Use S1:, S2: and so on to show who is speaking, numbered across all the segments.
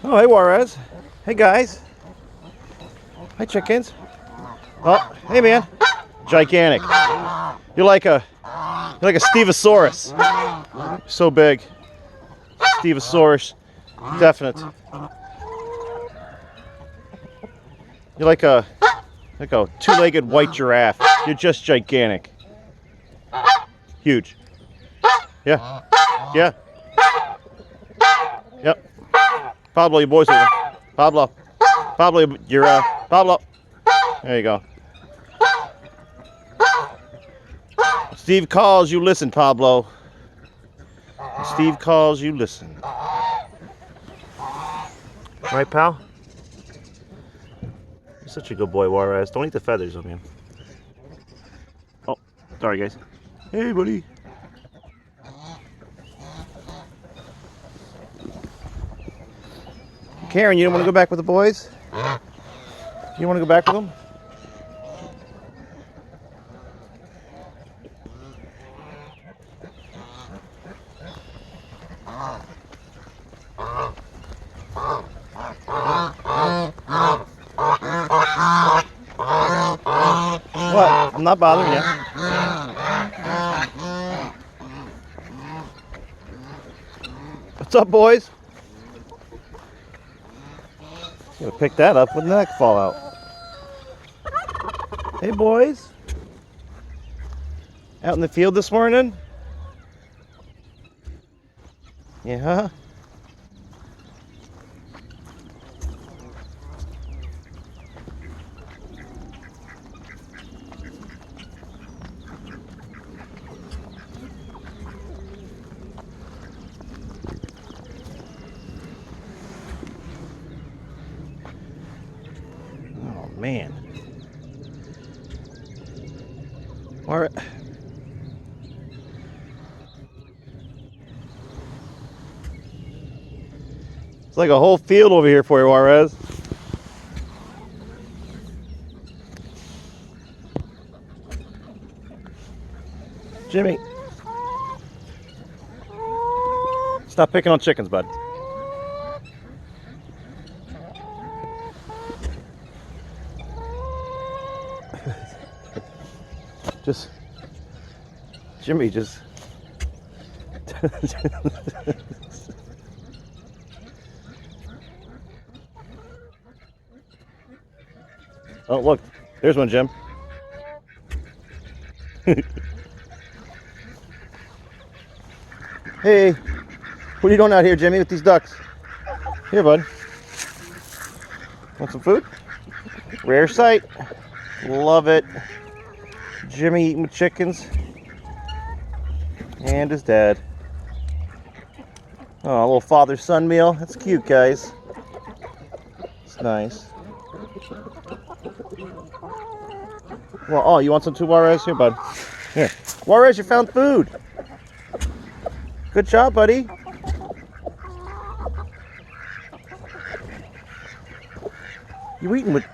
S1: Oh, hey Juarez. Hey guys. Hi chickens. Oh, hey man. Gigantic. You're like a Stegosaurus. So big. Stegosaurus. Definite. You're like a two-legged white giraffe. You're just gigantic. Huge. Yeah. Yeah. Yep. Pablo, your boys are Pablo. Pablo, you're Pablo. There you go. Steve calls, you listen, Pablo. Steve calls, you listen. Right, pal? You're such a good boy, Juarez. Don't eat the feathers, oh man. Oh, sorry, guys. Hey, buddy. Karen, you don't want to go back with the boys? You want to go back with them? What? I'm not bothering you. What's up, boys? Gonna pick that up. Wouldn't that fall out? Hey, boys. Out in the field this morning? Yeah. Man. All right. It's like a whole field over here for you, Juarez. Jimmy. Stop picking on chickens, bud. Just, Jimmy, just. Oh, look, there's one, Jim. Hey, what are you doing out here, Jimmy, with these ducks? Here, bud. Want some food? Rare sight. Love it. Jimmy eating with chickens and his dad. Oh, a little father-son meal. That's cute, guys. It's nice. Well, oh, you want some too, Juarez? Here, bud. Here. Juarez, you found food. Good job, buddy. You eating with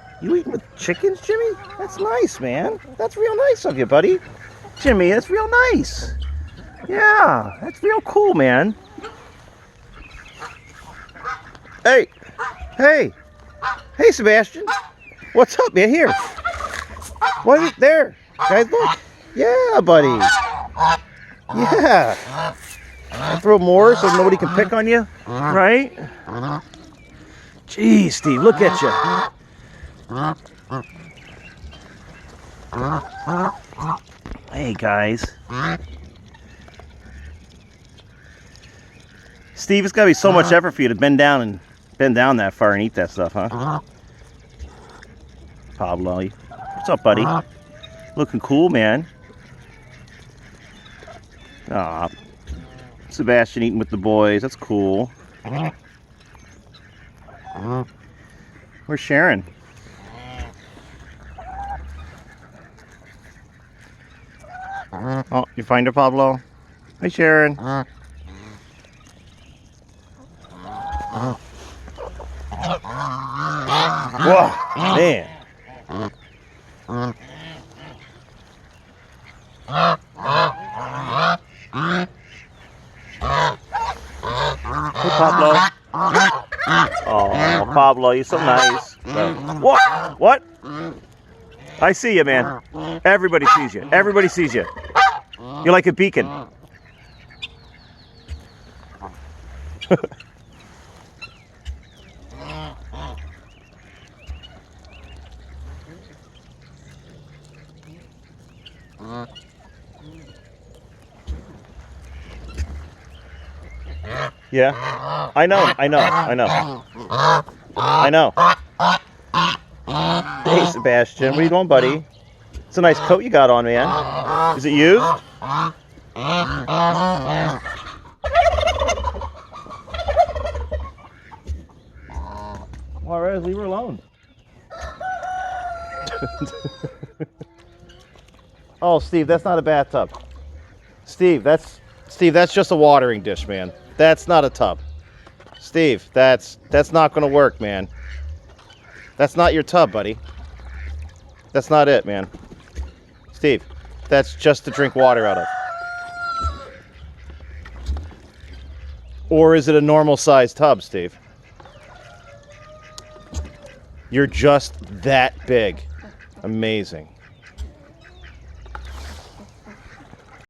S1: chickens, Jimmy? That's nice, man. That's real nice of you, buddy. Jimmy, that's real nice. Yeah, that's real cool, man. Hey, hey, hey, Sebastian. What's up, man? Here. What is there? Guys, look. Yeah, buddy. Yeah. I throw more so nobody can pick on you, right? Geez, Steve, look at you. Hey, guys. Steve, it's got to be so much effort for you to bend down that far and eat that stuff, huh? Pablo, what's up, buddy? Looking cool, man. Aw, Sebastian eating with the boys. That's cool. Where's Sharon? Oh, you find her, Pablo? Hi, Sharon. Whoa, man. Hey, Pablo. Oh. Pablo. You're so nice. What? What? I see you, man. Everybody sees you. Everybody sees you. You're like a beacon. Yeah, I know. Hey, Sebastian, what are you doing, buddy? It's a nice coat you got on, man. Is it used? Juarez, leave her alone. Oh, Steve, that's not a bathtub. Steve, that's just a watering dish, man. That's not a tub. Steve, that's not gonna work, man. That's not your tub, buddy. That's not it, man. Steve, that's just to drink water out of. Or is it a normal sized tub, Steve? You're just that big. Amazing.